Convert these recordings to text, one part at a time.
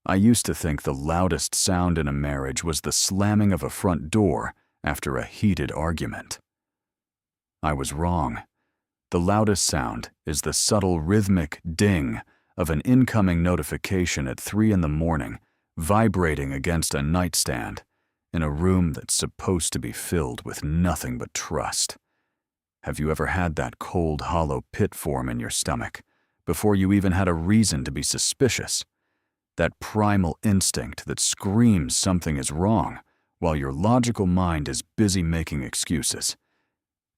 I used to think the loudest sound in a marriage was the slamming of a front door after a heated argument. I was wrong. The loudest sound is the subtle rhythmic ding of an incoming notification at 3 in the morning, vibrating against a nightstand in a room that's supposed to be filled with nothing but trust. Have you ever had that cold, hollow pit form in your stomach before you even had a reason to be suspicious? That primal instinct that screams something is wrong while your logical mind is busy making excuses.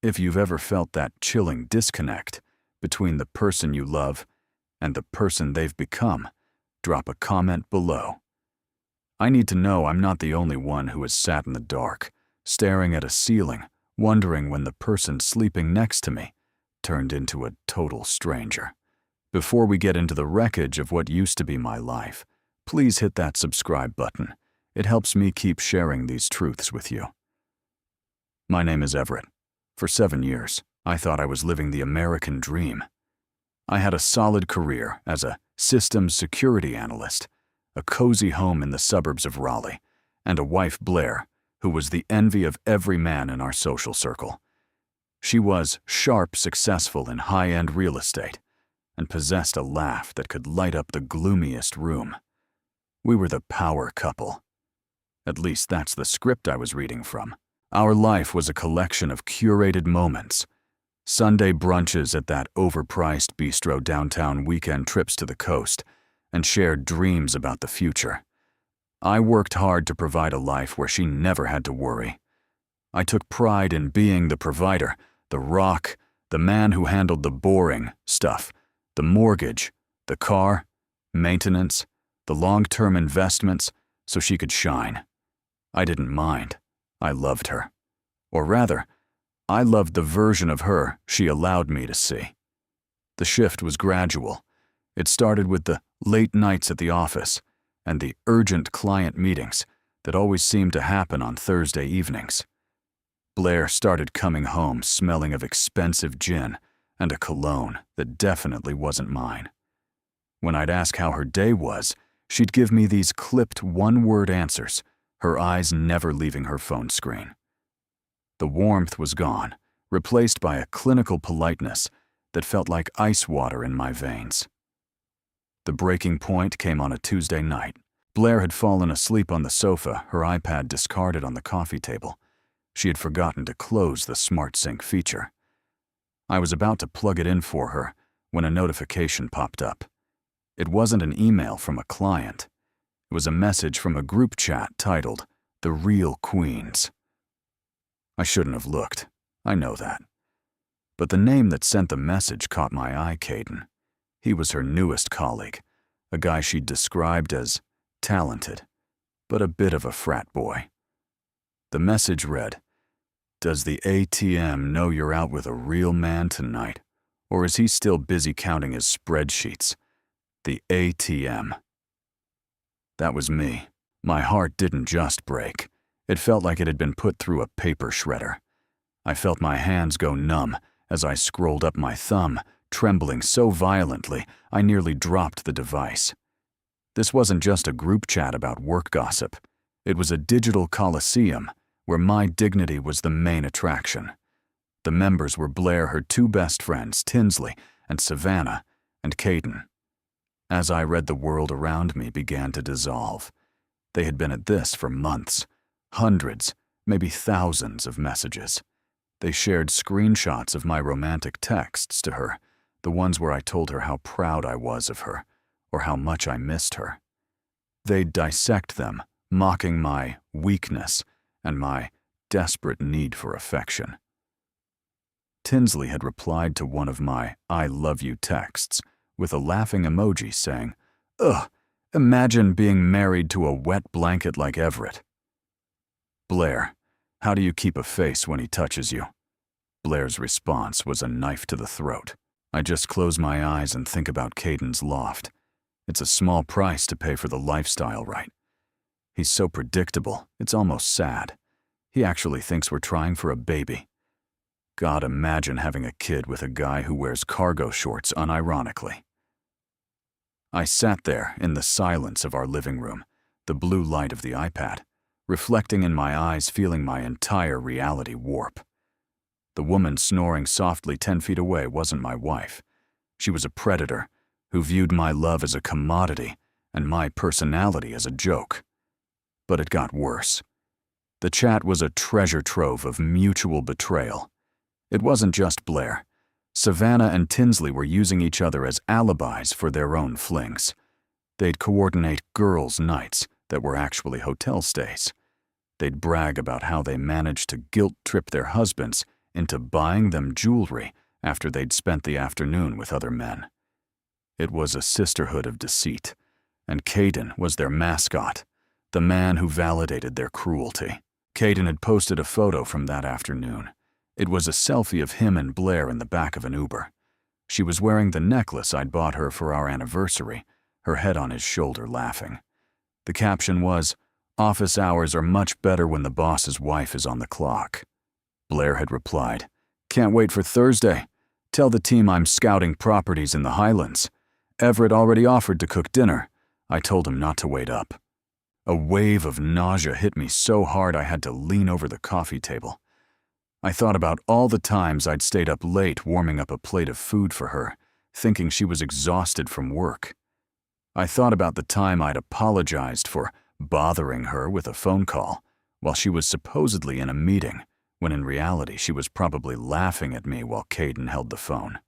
If you've ever felt that chilling disconnect between the person you love and the person they've become, drop a comment below. I need to know I'm not the only one who has sat in the dark, staring at a ceiling, wondering when the person sleeping next to me turned into a total stranger. Before we get into the wreckage of what used to be my life, please hit that subscribe button. It helps me keep sharing these truths with you. My name is Everett. For 7 years, I thought I was living the American dream. I had a solid career as a systems security analyst, a cozy home in the suburbs of Raleigh, and a wife, Blair, who was the envy of every man in our social circle. She was sharp, successful in high-end real estate, and possessed a laugh that could light up the gloomiest room. We were the power couple. At least that's the script I was reading from. Our life was a collection of curated moments. Sunday brunches at that overpriced bistro downtown, weekend trips to the coast, and shared dreams about the future. I worked hard to provide a life where she never had to worry. I took pride in being the provider, the rock, the man who handled the boring stuff, the mortgage, the car, maintenance, the long-term investments, so she could shine. I didn't mind. I loved her. Or rather, I loved the version of her she allowed me to see. The shift was gradual. It started with the late nights at the office and the urgent client meetings that always seemed to happen on Thursday evenings. Blair started coming home smelling of expensive gin and a cologne that definitely wasn't mine. When I'd ask how her day was, she'd give me these clipped one-word answers, her eyes never leaving her phone screen. The warmth was gone, replaced by a clinical politeness that felt like ice water in my veins. The breaking point came on a Tuesday night. Blair had fallen asleep on the sofa, her iPad discarded on the coffee table. She had forgotten to close the SmartSync feature. I was about to plug it in for her when a notification popped up. It wasn't an email from a client. It was a message from a group chat titled, "The Real Queens." I shouldn't have looked. I know that. But the name that sent the message caught my eye, Caden. He was her newest colleague, a guy she'd described as talented, but a bit of a frat boy. The message read, "Does the ATM know you're out with a real man tonight, or is he still busy counting his spreadsheets? The ATM." That was me. My heart didn't just break. It felt like it had been put through a paper shredder. I felt my hands go numb as I scrolled up my thumb, trembling so violently I nearly dropped the device. This wasn't just a group chat about work gossip. It was a digital coliseum where my dignity was the main attraction. The members were Blair, her 2 best friends, Tinsley and Savannah, and Caden. As I read, the world around me began to dissolve. They had been at this for months. Hundreds, maybe thousands of messages. They shared screenshots of my romantic texts to her, the ones where I told her how proud I was of her, or how much I missed her. They'd dissect them, mocking my weakness and my desperate need for affection. Tinsley had replied to one of my "I love you" texts with a laughing emoji saying, "Ugh, imagine being married to a wet blanket like Everett." "Blair, how do you keep a face when he touches you?" Blair's response was a knife to the throat. I just close my eyes and think about Caden's loft. It's a small price to pay for the lifestyle, right? He's so predictable, it's almost sad. He actually thinks we're trying for a baby. God, imagine having a kid with a guy who wears cargo shorts unironically. I sat there in the silence of our living room, the blue light of the iPad, reflecting in my eyes, feeling my entire reality warp. The woman snoring softly 10 feet away wasn't my wife. She was a predator who viewed my love as a commodity and my personality as a joke. But it got worse. The chat was a treasure trove of mutual betrayal. It wasn't just Blair. Savannah and Tinsley were using each other as alibis for their own flings. They'd coordinate girls' nights that were actually hotel stays. They'd brag about how they managed to guilt-trip their husbands into buying them jewelry after they'd spent the afternoon with other men. It was a sisterhood of deceit, and Caden was their mascot, the man who validated their cruelty. Caden had posted a photo from that afternoon. It was a selfie of him and Blair in the back of an Uber. She was wearing the necklace I'd bought her for our anniversary, her head on his shoulder laughing. The caption was, "Office hours are much better when the boss's wife is on the clock." Blair had replied, "Can't wait for Thursday. Tell the team I'm scouting properties in the Highlands. Everett already offered to cook dinner. I told him not to wait up." A wave of nausea hit me so hard I had to lean over the coffee table. I thought about all the times I'd stayed up late warming up a plate of food for her, thinking she was exhausted from work. I thought about the time I'd apologized for bothering her with a phone call while she was supposedly in a meeting, when in reality she was probably laughing at me while Caden held the phone.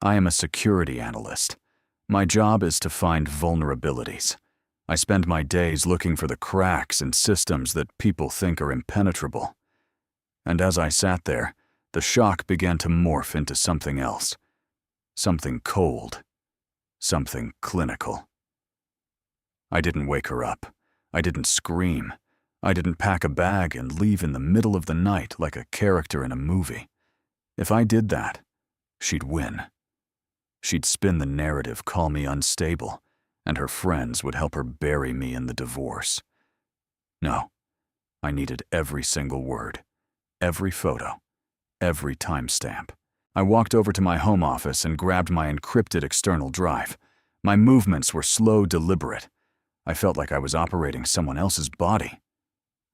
I am a security analyst. My job is to find vulnerabilities. I spend my days looking for the cracks in systems that people think are impenetrable. And as I sat there, the shock began to morph into something else. Something cold. Something clinical. I didn't wake her up. I didn't scream. I didn't pack a bag and leave in the middle of the night like a character in a movie. If I did that, she'd win. She'd spin the narrative, call me unstable, and her friends would help her bury me in the divorce. No, I needed every single word, every photo, every timestamp. I walked over to my home office and grabbed my encrypted external drive. My movements were slow, deliberate. I felt like I was operating someone else's body.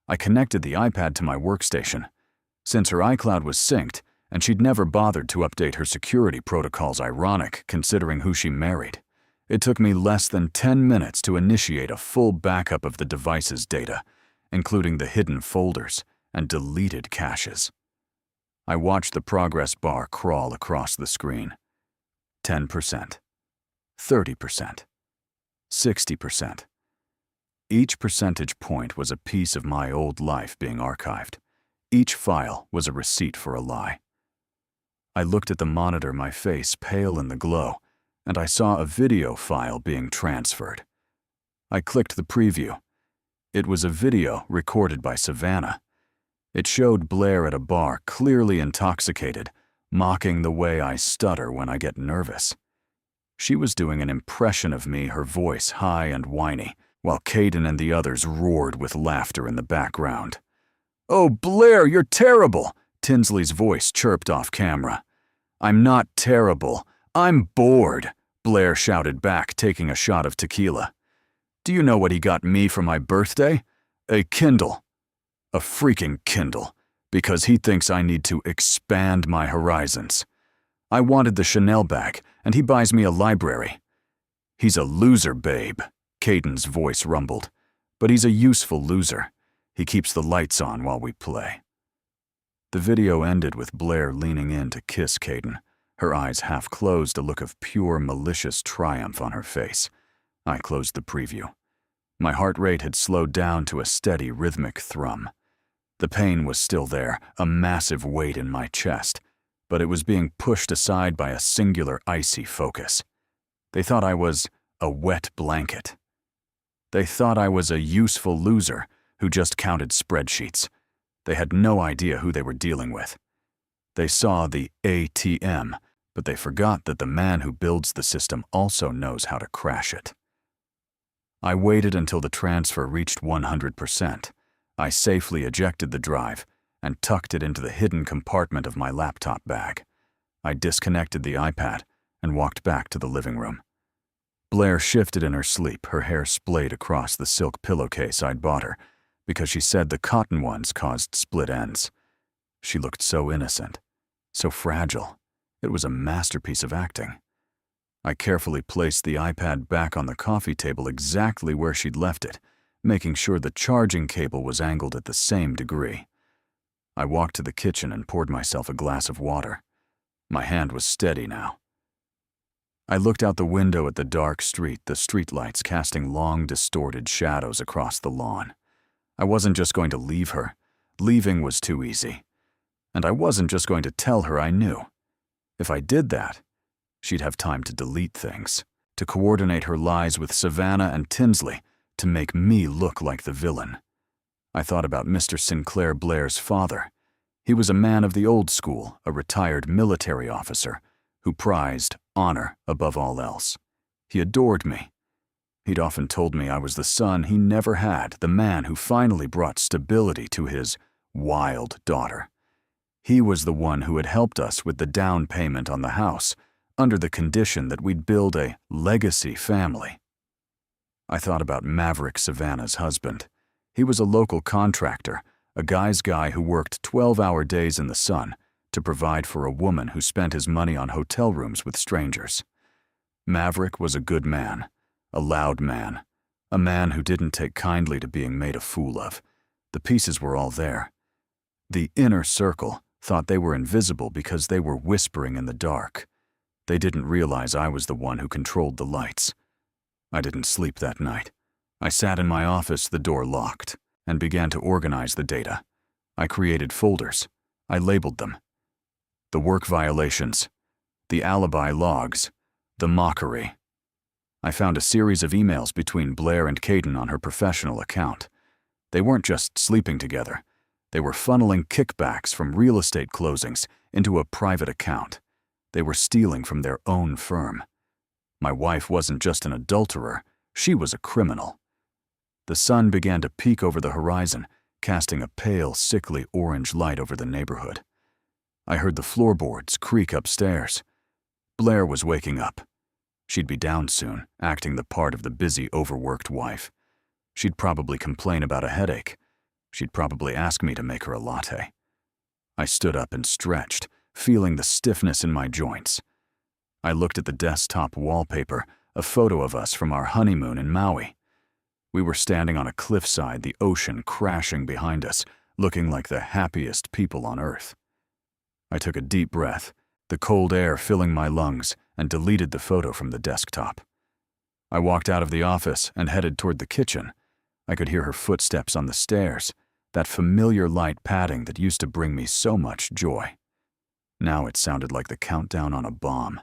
I connected the iPad to my workstation. Since her iCloud was synced, and she'd never bothered to update her security protocols, ironic considering who she married. It took me less than 10 minutes to initiate a full backup of the device's data, including the hidden folders and deleted caches. I watched the progress bar crawl across the screen. 10%, 30%, 60%. Each percentage point was a piece of my old life being archived. Each file was a receipt for a lie. I looked at the monitor, my face pale in the glow, and I saw a video file being transferred. I clicked the preview. It was a video recorded by Savannah. It showed Blair at a bar, clearly intoxicated, mocking the way I stutter when I get nervous. She was doing an impression of me, her voice high and whiny, while Caden and the others roared with laughter in the background. "Oh, Blair, you're terrible!" Tinsley's voice chirped off camera. "I'm not terrible. I'm bored," Blair shouted back, taking a shot of tequila. "Do you know what he got me for my birthday? A Kindle. A freaking Kindle, because he thinks I need to expand my horizons. I wanted the Chanel bag, and he buys me a library. He's a loser, babe," Caden's voice rumbled. "But he's a useful loser. He keeps the lights on while we play." The video ended with Blair leaning in to kiss Caden, her eyes half closed, a look of pure malicious triumph on her face. I closed the preview. My heart rate had slowed down to a steady rhythmic thrum. The pain was still there, a massive weight in my chest, but it was being pushed aside by a singular icy focus. They thought I was a wet blanket. They thought I was a useful loser who just counted spreadsheets. They had no idea who they were dealing with. They saw the ATM, but they forgot that the man who builds the system also knows how to crash it. I waited until the transfer reached 100%. I safely ejected the drive and tucked it into the hidden compartment of my laptop bag. I disconnected the iPad and walked back to the living room. Blair shifted in her sleep, her hair splayed across the silk pillowcase I'd bought her, because she said the cotton ones caused split ends. She looked so innocent, so fragile. It was a masterpiece of acting. I carefully placed the iPad back on the coffee table exactly where she'd left it, making sure the charging cable was angled at the same degree. I walked to the kitchen and poured myself a glass of water. My hand was steady now. I looked out the window at the dark street, the streetlights casting long, distorted shadows across the lawn. I wasn't just going to leave her. Leaving was too easy. And I wasn't just going to tell her I knew. If I did that, she'd have time to delete things, to coordinate her lies with Savannah and Tinsley, to make me look like the villain. I thought about Mr. Sinclair Blair's father. He was a man of the old school, a retired military officer, who prized honor above all else. He adored me. He'd often told me I was the son he never had, the man who finally brought stability to his wild daughter. He was the one who had helped us with the down payment on the house, under the condition that we'd build a legacy family. I thought about Maverick, Savannah's husband. He was a local contractor, a guy's guy who worked 12-hour days in the sun to provide for a woman who spent his money on hotel rooms with strangers. Maverick was a good man, a loud man, a man who didn't take kindly to being made a fool of. The pieces were all there. The inner circle thought they were invisible because they were whispering in the dark. They didn't realize I was the one who controlled the lights. I didn't sleep that night. I sat in my office, the door locked, and began to organize the data. I created folders. I labeled them. The work violations, the alibi logs, the mockery. I found a series of emails between Blair and Caden on her professional account. They weren't just sleeping together. They were funneling kickbacks from real estate closings into a private account. They were stealing from their own firm. My wife wasn't just an adulterer, she was a criminal. The sun began to peek over the horizon, casting a pale, sickly orange light over the neighborhood. I heard the floorboards creak upstairs. Blair was waking up. She'd be down soon, acting the part of the busy, overworked wife. She'd probably complain about a headache. She'd probably ask me to make her a latte. I stood up and stretched, feeling the stiffness in my joints. I looked at the desktop wallpaper, a photo of us from our honeymoon in Maui. We were standing on a cliffside, the ocean crashing behind us, looking like the happiest people on earth. I took a deep breath, the cold air filling my lungs, and deleted the photo from the desktop. I walked out of the office and headed toward the kitchen. I could hear her footsteps on the stairs, that familiar light padding that used to bring me so much joy. Now it sounded like the countdown on a bomb.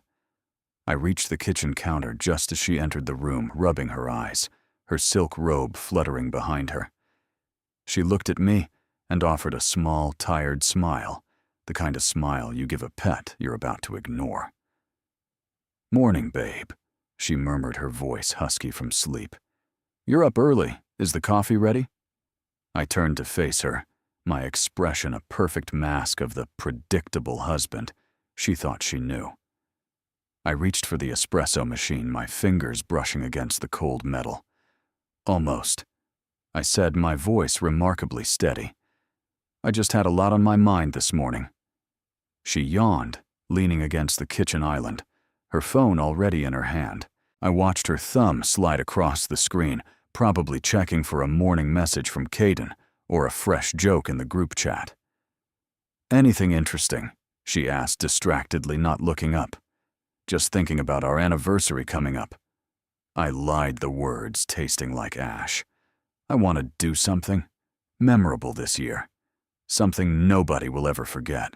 I reached the kitchen counter just as she entered the room, rubbing her eyes, her silk robe fluttering behind her. She looked at me and offered a small, tired smile, the kind of smile you give a pet you're about to ignore. "Morning, babe," she murmured, her voice husky from sleep. "You're up early. Is the coffee ready?" I turned to face her, my expression a perfect mask of the predictable husband she thought she knew. I reached for the espresso machine, my fingers brushing against the cold metal. "Almost," I said, my voice remarkably steady. "I just had a lot on my mind this morning." She yawned, leaning against the kitchen island, her phone already in her hand. I watched her thumb slide across the screen, probably checking for a morning message from Caden or a fresh joke in the group chat. "Anything interesting?" she asked distractedly, not looking up. "Just thinking about our anniversary coming up." I lied, the words tasting like ash. I want to do something memorable this year, something nobody will ever forget.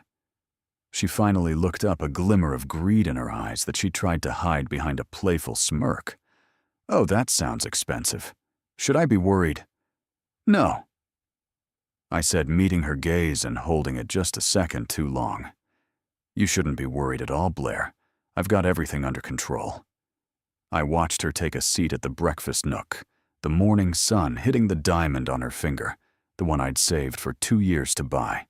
She finally looked up, a glimmer of greed in her eyes that she tried to hide behind a playful smirk. "Oh, that sounds expensive. Should I be worried?" "No," I said, meeting her gaze and holding it just a second too long. "You shouldn't be worried at all, Blair. I've got everything under control." I watched her take a seat at the breakfast nook, the morning sun hitting the diamond on her finger, the one I'd saved for 2 years to buy.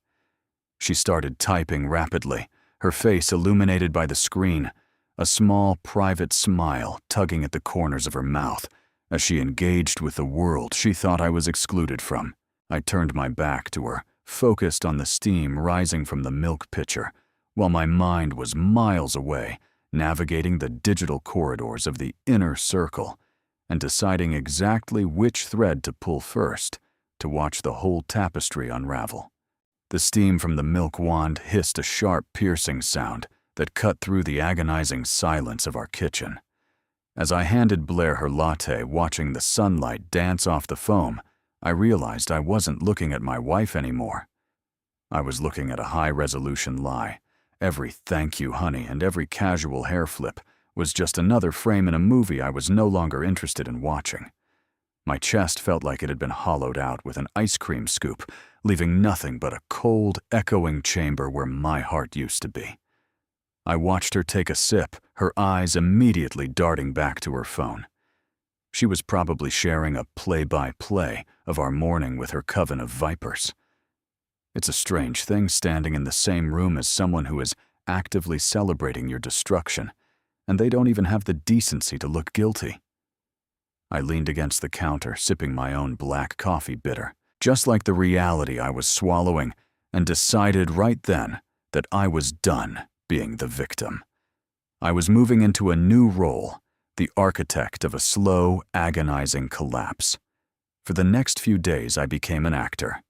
She started typing rapidly, her face illuminated by the screen, a small, private smile tugging at the corners of her mouth as she engaged with the world she thought I was excluded from. I turned my back to her, focused on the steam rising from the milk pitcher, while my mind was miles away, navigating the digital corridors of the inner circle and deciding exactly which thread to pull first to watch the whole tapestry unravel. The steam from the milk wand hissed a sharp, piercing sound that cut through the agonizing silence of our kitchen. As I handed Blair her latte, watching the sunlight dance off the foam, I realized I wasn't looking at my wife anymore. I was looking at a high-resolution lie. Every "thank you, honey" and every casual hair flip was just another frame in a movie I was no longer interested in watching. My chest felt like it had been hollowed out with an ice cream scoop, leaving nothing but a cold, echoing chamber where my heart used to be. I watched her take a sip, her eyes immediately darting back to her phone. She was probably sharing a play-by-play of our morning with her coven of vipers. It's a strange thing standing in the same room as someone who is actively celebrating your destruction, and they don't even have the decency to look guilty. I leaned against the counter, sipping my own black coffee bitter, just like the reality I was swallowing, and decided right then that I was done being the victim. I was moving into a new role, the architect of a slow, agonizing collapse. For the next few days, I became an actor.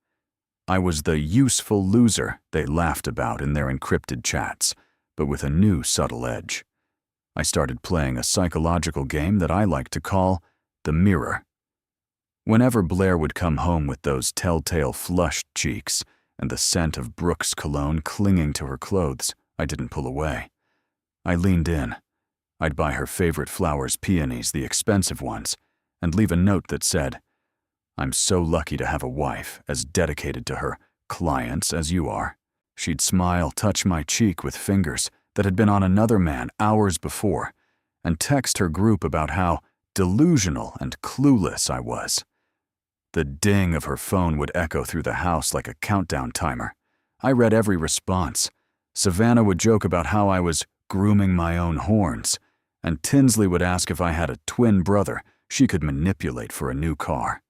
I was the useful loser they laughed about in their encrypted chats, but with a new subtle edge. I started playing a psychological game that I like to call the mirror. Whenever Blair would come home with those telltale flushed cheeks and the scent of Brooks cologne clinging to her clothes, I didn't pull away. I leaned in. I'd buy her favorite flowers, peonies, the expensive ones, and leave a note that said, "I'm so lucky to have a wife as dedicated to her clients as you are." She'd smile, touch my cheek with fingers that had been on another man hours before, and text her group about how delusional and clueless I was. The ding of her phone would echo through the house like a countdown timer. I read every response. Savannah would joke about how I was grooming my own horns, and Tinsley would ask if I had a twin brother she could manipulate for a new car.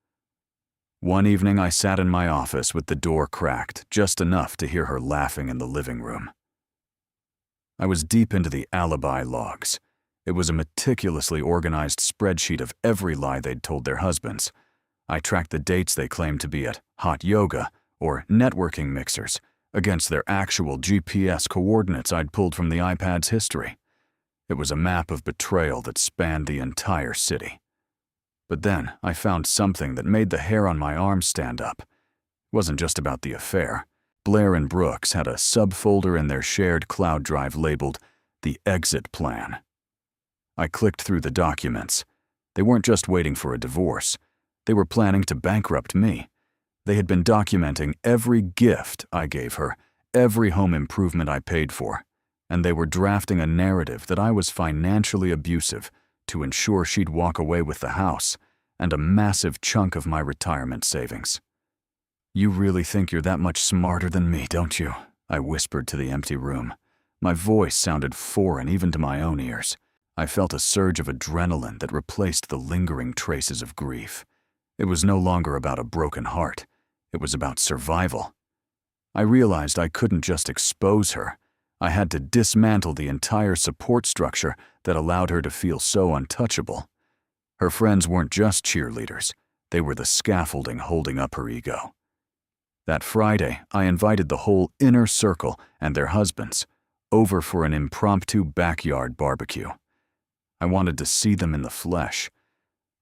One evening I sat in my office with the door cracked, just enough to hear her laughing in the living room. I was deep into the alibi logs. It was a meticulously organized spreadsheet of every lie they'd told their husbands. I tracked the dates they claimed to be at hot yoga or networking mixers against their actual GPS coordinates I'd pulled from the iPad's history. It was a map of betrayal that spanned the entire city. But then I found something that made the hair on my arm stand up. It wasn't just about the affair. Blair and Brooks had a subfolder in their shared cloud drive labeled the exit plan. I clicked through the documents. They weren't just waiting for a divorce. They were planning to bankrupt me. They had been documenting every gift I gave her, every home improvement I paid for, and they were drafting a narrative that I was financially abusive to ensure she'd walk away with the house and a massive chunk of my retirement savings. "You really think you're that much smarter than me, don't you?" I whispered to the empty room. My voice sounded foreign even to my own ears. I felt a surge of adrenaline that replaced the lingering traces of grief. It was no longer about a broken heart. It was about survival. I realized I couldn't just expose her. I had to dismantle the entire support structure that allowed her to feel so untouchable. Her friends weren't just cheerleaders. They were the scaffolding holding up her ego. That Friday, I invited the whole inner circle and their husbands over for an impromptu backyard barbecue. I wanted to see them in the flesh.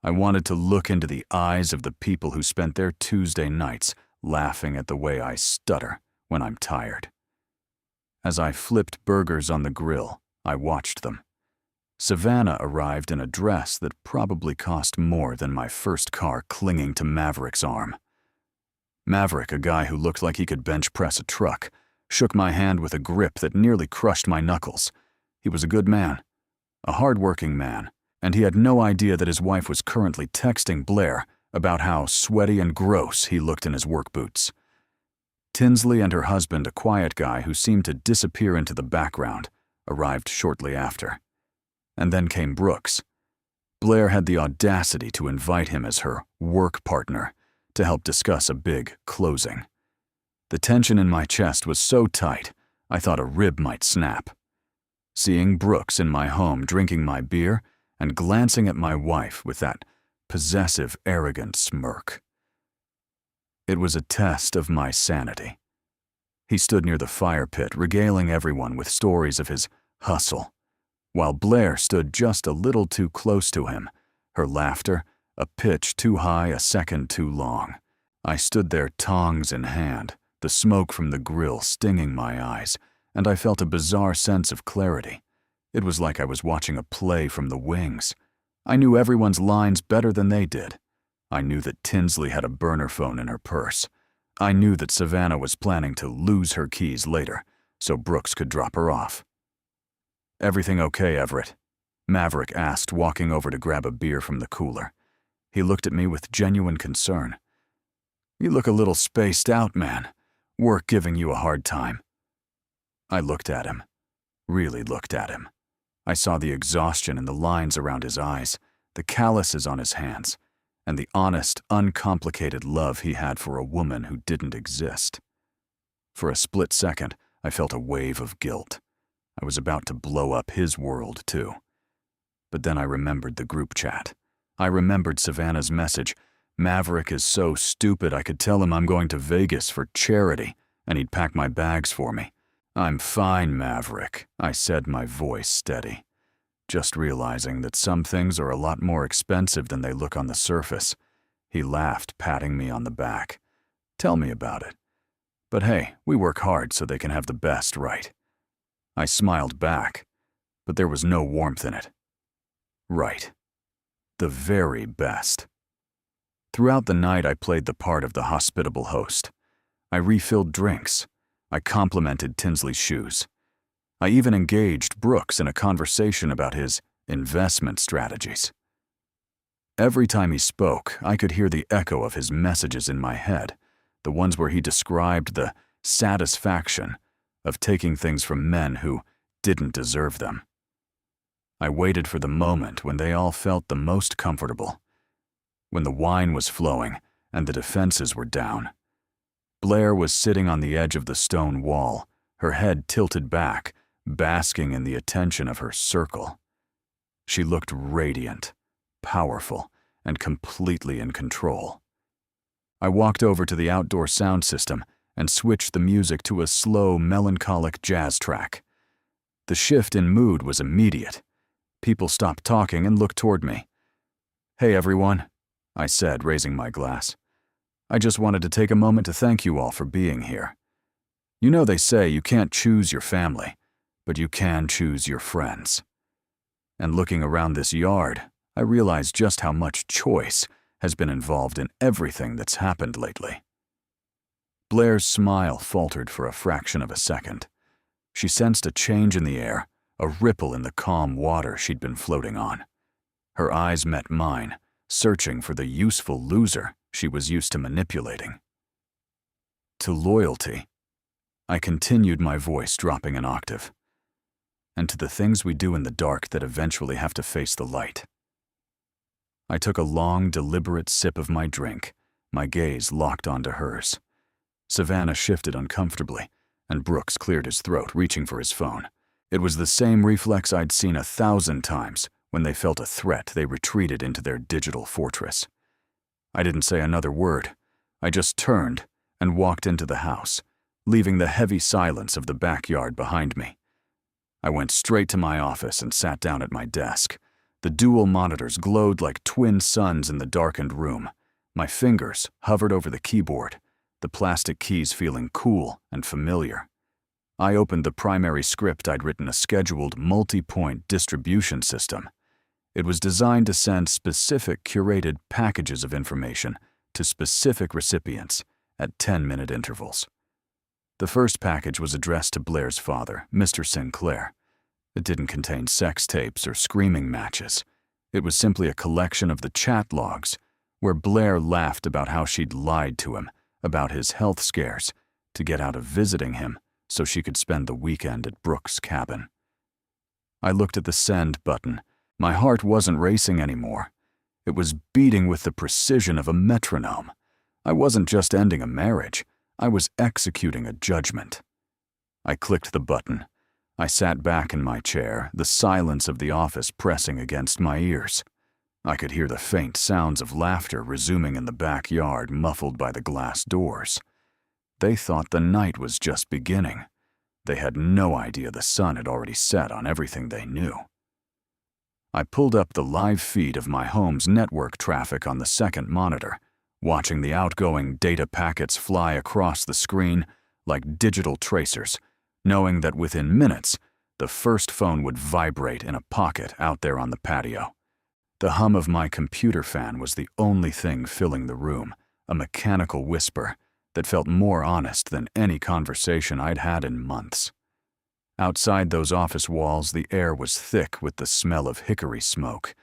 I wanted to look into the eyes of the people who spent their Tuesday nights laughing at the way I stutter when I'm tired. As I flipped burgers on the grill, I watched them. Savannah arrived in a dress that probably cost more than my first car clinging to Maverick's arm. Maverick, a guy who looked like he could bench press a truck, shook my hand with a grip that nearly crushed my knuckles. He was a good man, a hard-working man, and he had no idea that his wife was currently texting Blair about how sweaty and gross he looked in his work boots. Tinsley and her husband, a quiet guy who seemed to disappear into the background, arrived shortly after. And then came Brooks. Blair had the audacity to invite him as her work partner to help discuss a big closing. The tension in my chest was so tight, I thought a rib might snap. Seeing Brooks in my home drinking my beer and glancing at my wife with that possessive, arrogant smirk. It was a test of my sanity. He stood near the fire pit, regaling everyone with stories of his hustle, while Blair stood just a little too close to him, her laughter a pitch too high, a second too long. I stood there, tongs in hand, the smoke from the grill stinging my eyes, and I felt a bizarre sense of clarity. It was like I was watching a play from the wings. I knew everyone's lines better than they did. I knew that Tinsley had a burner phone in her purse. I knew that Savannah was planning to lose her keys later, so Brooks could drop her off. "Everything okay, Everett?" Maverick asked, walking over to grab a beer from the cooler. He looked at me with genuine concern. "You look a little spaced out, man. Work giving you a hard time?" I looked at him, really looked at him. I saw the exhaustion in the lines around his eyes, the calluses on his hands, and the honest, uncomplicated love he had for a woman who didn't exist. For a split second, I felt a wave of guilt. I was about to blow up his world, too. But then I remembered the group chat. I remembered Savannah's message. Maverick is so stupid I could tell him I'm going to Vegas for charity, and he'd pack my bags for me. "I'm fine, Maverick," I said, my voice steady, just realizing that some things are a lot more expensive than they look on the surface. He laughed, patting me on the back. "Tell me about it. But hey, we work hard so they can have the best, right?" I smiled back, but there was no warmth in it. Right. The very best. Throughout the night, I played the part of the hospitable host. I refilled drinks. I complimented Tinsley's shoes. I even engaged Brooks in a conversation about his investment strategies. Every time he spoke, I could hear the echo of his messages in my head, the ones where he described the satisfaction of taking things from men who didn't deserve them. I waited for the moment when they all felt the most comfortable, when the wine was flowing and the defenses were down. Blair was sitting on the edge of the stone wall, her head tilted back, basking in the attention of her circle. She looked radiant, powerful, and completely in control. I walked over to the outdoor sound system and switched the music to a slow, melancholic jazz track. The shift in mood was immediate. People stopped talking and looked toward me. "Hey, everyone," I said, raising my glass. "I just wanted to take a moment to thank you all for being here. You know they say you can't choose your family, but you can choose your friends." And looking around this yard, I realized just how much choice has been involved in everything that's happened lately. Blair's smile faltered for a fraction of a second. She sensed a change in the air, a ripple in the calm water she'd been floating on. Her eyes met mine, searching for the useful loser she was used to manipulating. "To loyalty," I continued, my voice dropping an octave, "and to the things we do in the dark that eventually have to face the light." I took a long, deliberate sip of my drink, my gaze locked onto hers. Savannah shifted uncomfortably, and Brooks cleared his throat, reaching for his phone. It was the same reflex I'd seen 1,000 times. When they felt a threat, they retreated into their digital fortress. I didn't say another word. I just turned and walked into the house, leaving the heavy silence of the backyard behind me. I went straight to my office and sat down at my desk. The dual monitors glowed like twin suns in the darkened room. My fingers hovered over the keyboard, the plastic keys feeling cool and familiar. I opened the primary script I'd written, a scheduled multi-point distribution system. It was designed to send specific curated packages of information to specific recipients at 10-minute intervals. The first package was addressed to Blair's father, Mr. Sinclair. It didn't contain sex tapes or screaming matches. It was simply a collection of the chat logs where Blair laughed about how she'd lied to him about his health scares to get out of visiting him so she could spend the weekend at Brooks' cabin. I looked at the send button My heart wasn't racing anymore. It was beating with the precision of a metronome. I wasn't just ending a marriage, I was executing a judgment. I clicked the button. I sat back in my chair, the silence of the office pressing against my ears. I could hear the faint sounds of laughter resuming in the backyard, muffled by the glass doors. They thought the night was just beginning. They had no idea the sun had already set on everything they knew. I pulled up the live feed of my home's network traffic on the second monitor, watching the outgoing data packets fly across the screen like digital tracers, knowing that within minutes, the first phone would vibrate in a pocket out there on the patio. The hum of my computer fan was the only thing filling the room, a mechanical whisper that felt more honest than any conversation I'd had in months. Outside those office walls, the air was thick with the smell of hickory smoke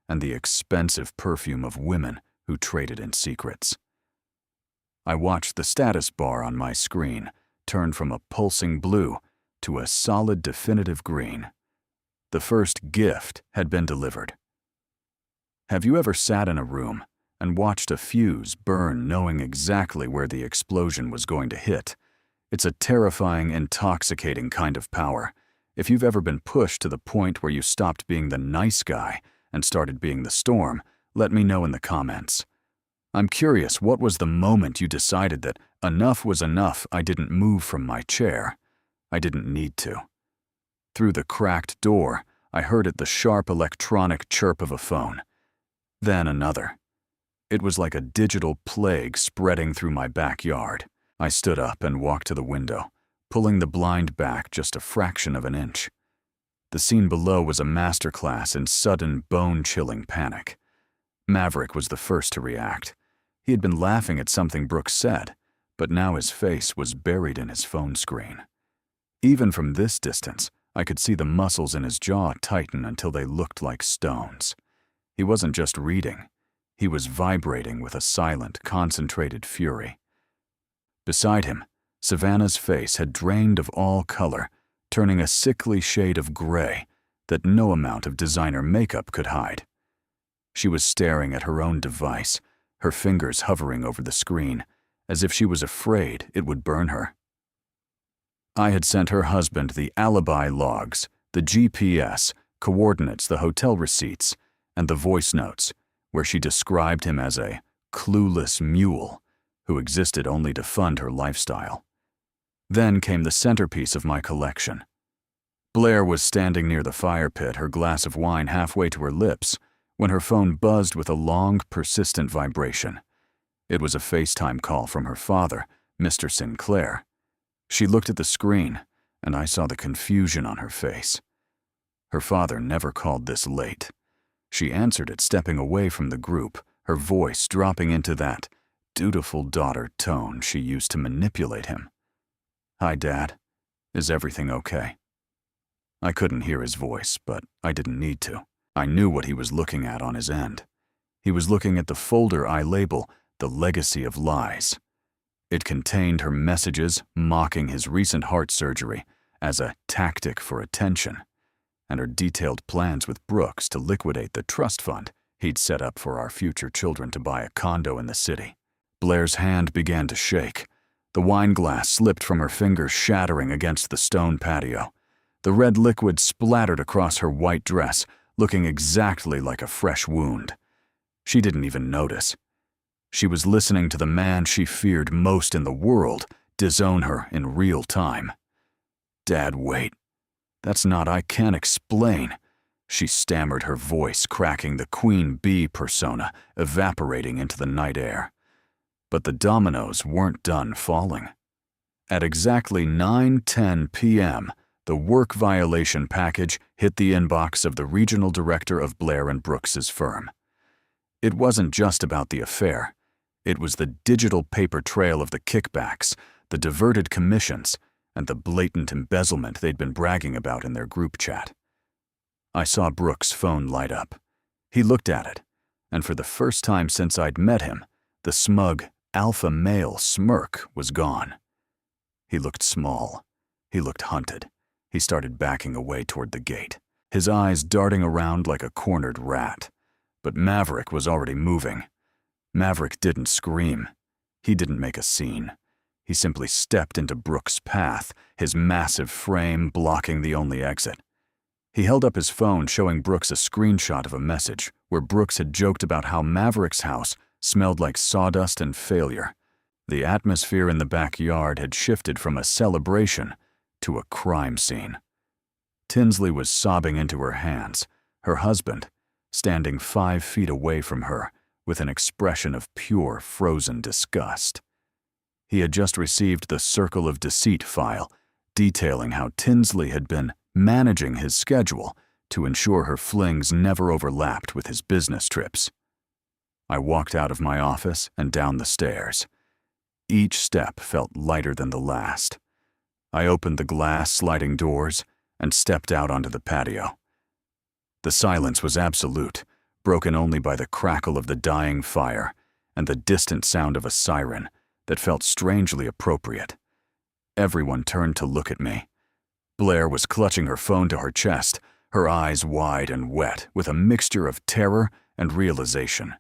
and the expensive perfume of women who traded in secrets. I watched the status bar on my screen turn from a pulsing blue to a solid definitive green. The first gift had been delivered. Have you ever sat in a room and watched a fuse burn knowing exactly where the explosion was going to hit? It's a terrifying, intoxicating kind of power. If you've ever been pushed to the point where you stopped being the nice guy and started being the storm, let me know in the comments. I'm curious, what was the moment you decided that enough was enough? I didn't move from my chair. I didn't need to. Through the cracked door, I heard the sharp electronic chirp of a phone. Then another. It was like a digital plague spreading through my backyard. I stood up and walked to the window, pulling the blind back just a fraction of an inch. The scene below was a masterclass in sudden, bone-chilling panic. Maverick was the first to react. He had been laughing at something Brooks said, but now his face was buried in his phone screen. Even from this distance, I could see the muscles in his jaw tighten until they looked like stones. He wasn't just reading. He was vibrating with a silent, concentrated fury. Beside him, Savannah's face had drained of all color, turning a sickly shade of gray that no amount of designer makeup could hide. She was staring at her own device, her fingers hovering over the screen, as if she was afraid it would burn her. I had sent her husband the alibi logs, the GPS, coordinates, the hotel receipts, and the voice notes, where she described him as a clueless mule who existed only to fund her lifestyle. Then came the centerpiece of my collection. Blair was standing near the fire pit, her glass of wine halfway to her lips, when her phone buzzed with a long, persistent vibration. It was a FaceTime call from her father, Mr. Sinclair. She looked at the screen, and I saw the confusion on her face. Her father never called this late. She answered it, stepping away from the group, her voice dropping into that dutiful daughter tone she used to manipulate him. "Hi, Dad. Is everything okay?" I couldn't hear his voice, but I didn't need to. I knew what he was looking at on his end. He was looking at the folder I label "The Legacy of Lies." It contained her messages mocking his recent heart surgery as a tactic for attention, and her detailed plans with Brooks to liquidate the trust fund he'd set up for our future children to buy a condo in the city. Blair's hand began to shake. The wine glass slipped from her fingers, shattering against the stone patio. The red liquid splattered across her white dress, looking exactly like a fresh wound. She didn't even notice. She was listening to the man she feared most in the world disown her in real time. "Dad, wait. That's not, I can't explain," she stammered, her voice cracking, the queen bee persona evaporating into the night air. But the dominoes weren't done falling. At exactly 9:10 p.m., the work violation package hit the inbox of the regional director of Blair and Brooks's firm. It wasn't just about the affair. It was the digital paper trail of the kickbacks, the diverted commissions, and the blatant embezzlement they'd been bragging about in their group chat. I saw Brooks' phone light up. He looked at it, and for the first time since I'd met him, the smug, alpha male smirk was gone. He looked small. He looked hunted. He started backing away toward the gate. his eyes darting around like a cornered rat. But Maverick was already moving. Maverick didn't scream. He didn't make a scene. He simply stepped into Brooks' path, his massive frame blocking the only exit. He held up his phone, showing Brooks a screenshot of a message where Brooks had joked about how Maverick's house smelled like sawdust and failure. The atmosphere in the backyard had shifted from a celebration to a crime scene. Tinsley was sobbing into her hands, her husband standing 5 feet away from her with an expression of pure, frozen disgust. He had just received the Circle of Deceit file, detailing how Tinsley had been managing his schedule to ensure her flings never overlapped with his business trips. I walked out of my office and down the stairs. Each step felt lighter than the last. I opened the glass sliding doors and stepped out onto the patio. The silence was absolute, broken only by the crackle of the dying fire and the distant sound of a siren that felt strangely appropriate. Everyone turned to look at me. Blair was clutching her phone to her chest, her eyes wide and wet with a mixture of terror and realization.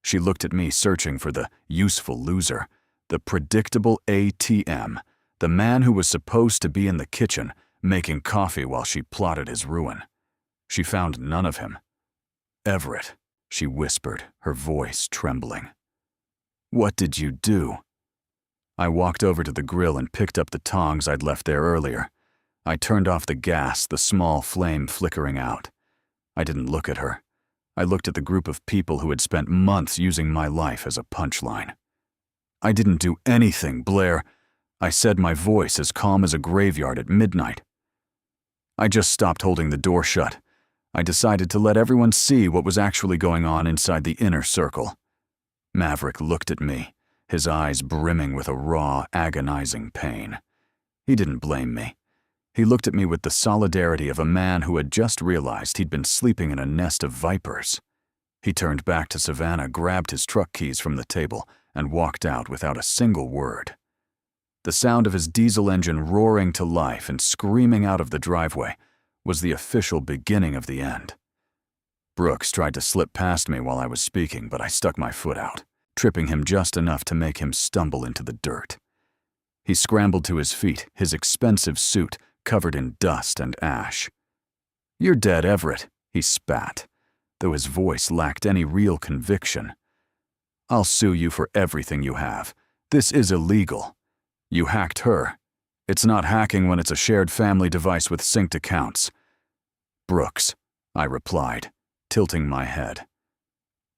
She looked at me, searching for the useful loser, the predictable ATM, the man who was supposed to be in the kitchen making coffee while she plotted his ruin. She found none of him. "Everett," she whispered, her voice trembling. "What did you do?" I walked over to the grill and picked up the tongs I'd left there earlier. I turned off the gas, the small flame flickering out. I didn't look at her. I looked at the group of people who had spent months using my life as a punchline. "I didn't do anything, Blair," I said, my voice as calm as a graveyard at midnight. "I just stopped holding the door shut. I decided to let everyone see what was actually going on inside the inner circle." Maverick looked at me, his eyes brimming with a raw, agonizing pain. He didn't blame me. He looked at me with the solidarity of a man who had just realized he'd been sleeping in a nest of vipers. He turned back to Savannah, grabbed his truck keys from the table, and walked out without a single word. The sound of his diesel engine roaring to life and screaming out of the driveway was the official beginning of the end. Brooks tried to slip past me while I was speaking, but I stuck my foot out, tripping him just enough to make him stumble into the dirt. He scrambled to his feet, his expensive suit covered in dust and ash. "You're dead, Everett," he spat, though his voice lacked any real conviction. "I'll sue you for everything you have. This is illegal. You hacked her. It's not hacking when it's a shared family device with synced accounts." "Brooks," I replied, tilting my head.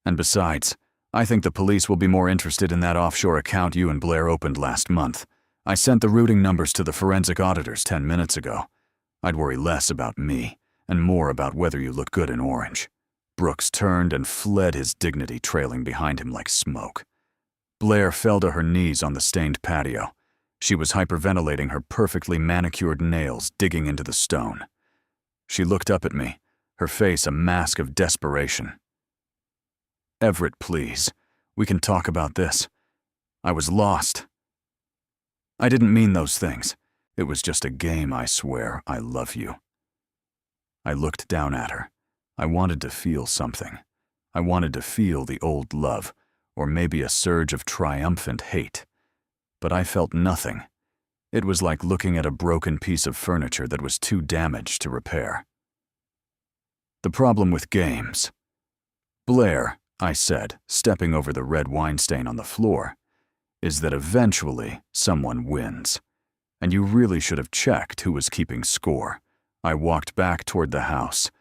"And besides, I think the police will be more interested in that offshore account you and Blair opened last month. I sent the routing numbers to the forensic auditors 10 minutes ago. I'd worry less about me and more about whether you look good in orange." Brooks turned and fled, his dignity trailing behind him like smoke. Blair fell to her knees on the stained patio. She was hyperventilating, her perfectly manicured nails digging into the stone. She looked up at me, her face a mask of desperation. "Everett, please. We can talk about this. I was lost. I didn't mean those things. It was just a game, I swear. I love you." I looked down at her. I wanted to feel something. I wanted to feel the old love, or maybe a surge of triumphant hate. But I felt nothing. It was like looking at a broken piece of furniture that was too damaged to repair. "The problem with games, Blair," I said, stepping over the red wine stain on the floor, "is that eventually someone wins. And you really should have checked who was keeping score." I walked back toward the house,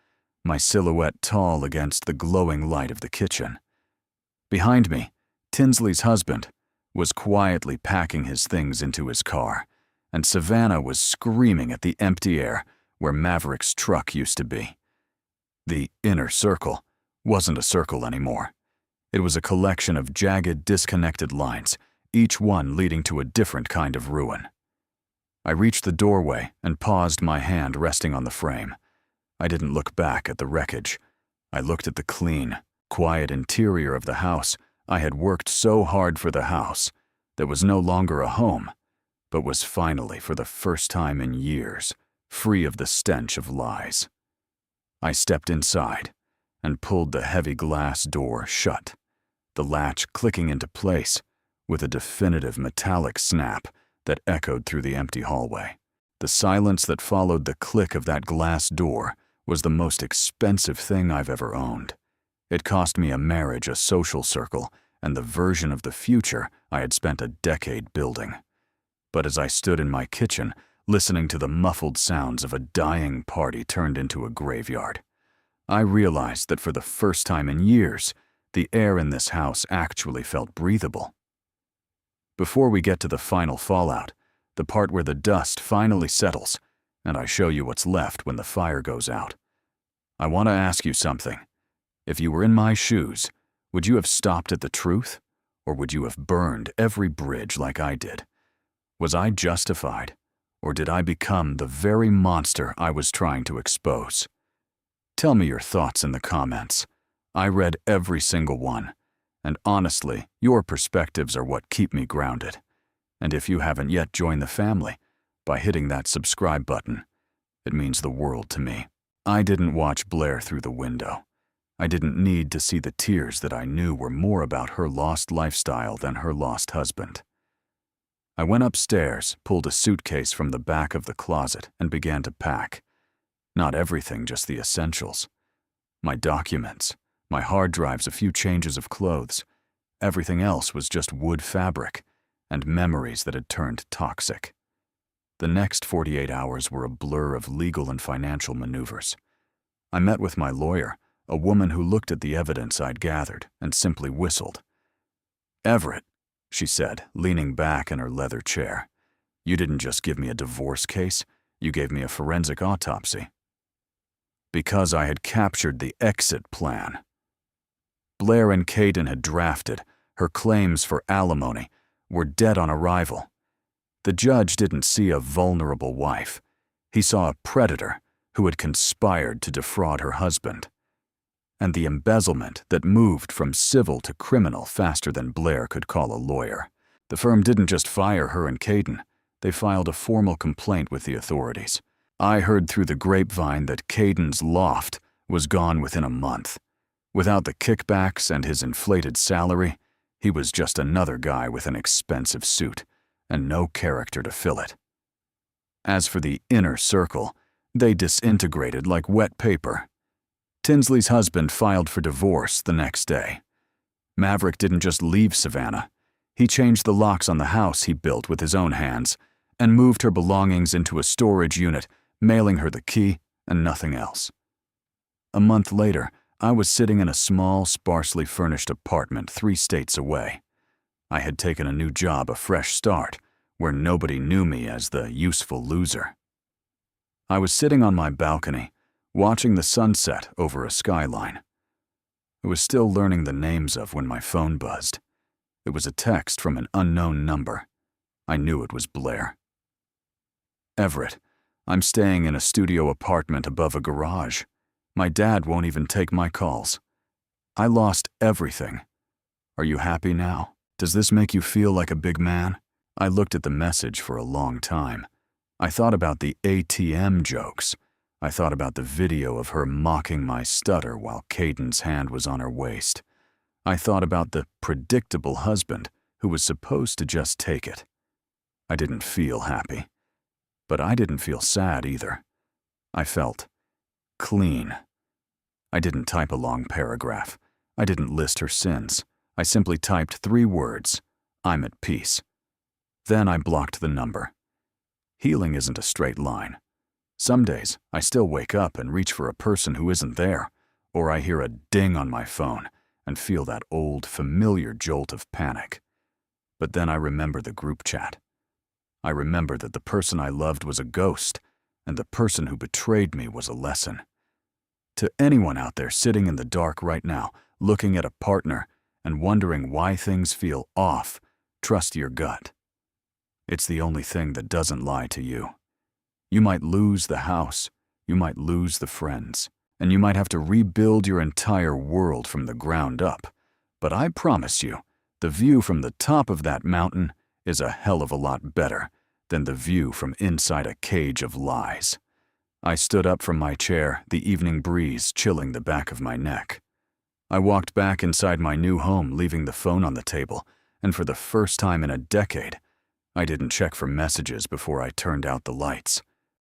my silhouette tall against the glowing light of the kitchen. Behind me, Tinsley's husband was quietly packing his things into his car, and Savannah was screaming at the empty air where Maverick's truck used to be. The inner circle wasn't a circle anymore. It was a collection of jagged, disconnected lines, each one leading to a different kind of ruin. I reached the doorway and paused, my hand resting on the frame. I didn't look back at the wreckage. I looked at the clean, quiet interior of the house. I had worked so hard for the house that was no longer a home, but was finally, for the first time in years, free of the stench of lies. I stepped inside and pulled the heavy glass door shut, the latch clicking into place with a definitive metallic snap that echoed through the empty hallway. The silence that followed the click of that glass door was the most expensive thing I've ever owned. It cost me a marriage, a social circle, and the version of the future I had spent a decade building. But as I stood in my kitchen, listening to the muffled sounds of a dying party turned into a graveyard, I realized that for the first time in years, the air in this house actually felt breathable. Before we get to the final fallout, the part where the dust finally settles, and I show you what's left when the fire goes out, I want to ask you something. If you were in my shoes, would you have stopped at the truth, or would you have burned every bridge like I did? Was I justified, or did I become the very monster I was trying to expose? Tell me your thoughts in the comments. I read every single one, and honestly, your perspectives are what keep me grounded. And if you haven't yet joined the family, by hitting that subscribe button, it means the world to me. I didn't watch Blair through the window. I didn't need to see the tears that I knew were more about her lost lifestyle than her lost husband. I went upstairs, pulled a suitcase from the back of the closet, and began to pack. Not everything, just the essentials. My documents, my hard drives, a few changes of clothes. Everything else was just wood fabric and memories that had turned toxic. The next 48 hours were a blur of legal and financial maneuvers. I met with my lawyer, a woman who looked at the evidence I'd gathered and simply whistled. "Everett," she said, leaning back in her leather chair, "you didn't just give me a divorce case, you gave me a forensic autopsy." Because I had captured the exit plan. Blair and Caden had drafted. Her claims for alimony were dead on arrival. The judge didn't see a vulnerable wife. He saw a predator who had conspired to defraud her husband. And the embezzlement that moved from civil to criminal faster than Blair could call a lawyer. The firm didn't just fire her and Caden. They filed a formal complaint with the authorities. I heard through the grapevine that Caden's loft was gone within a month. Without the kickbacks and his inflated salary, he was just another guy with an expensive suit and no character to fill it. As for the inner circle, they disintegrated like wet paper. Tinsley's husband filed for divorce the next day. Maverick didn't just leave Savannah. He changed the locks on the house he built with his own hands and moved her belongings into a storage unit, mailing her the key and nothing else. A month later, I was sitting in a small, sparsely furnished apartment 3 states away. I had taken a new job, a fresh start, where nobody knew me as the useful loser. I was sitting on my balcony, watching the sunset over a skyline. I was still learning the names of when my phone buzzed. It was a text from an unknown number. I knew it was Blair. "Everett, I'm staying in a studio apartment above a garage. My dad won't even take my calls. I lost everything. Are you happy now? Does this make you feel like a big man?" I looked at the message for a long time. I thought about the ATM jokes. I thought about the video of her mocking my stutter while Caden's hand was on her waist. I thought about the predictable husband who was supposed to just take it. I didn't feel happy. But I didn't feel sad either. I felt clean. I didn't type a long paragraph. I didn't list her sins. I simply typed 3 words: "I'm at peace." Then I blocked the number. Healing isn't a straight line. Some days, I still wake up and reach for a person who isn't there, or I hear a ding on my phone and feel that old, familiar jolt of panic. But then I remember the group chat. I remember that the person I loved was a ghost, and the person who betrayed me was a lesson. To anyone out there sitting in the dark right now, looking at a partner and wondering why things feel off, trust your gut. It's the only thing that doesn't lie to you. You might lose the house, you might lose the friends, and you might have to rebuild your entire world from the ground up. But I promise you, the view from the top of that mountain is a hell of a lot better than the view from inside a cage of lies. I stood up from my chair, the evening breeze chilling the back of my neck. I walked back inside my new home, leaving the phone on the table, and for the first time in a decade, I didn't check for messages before I turned out the lights.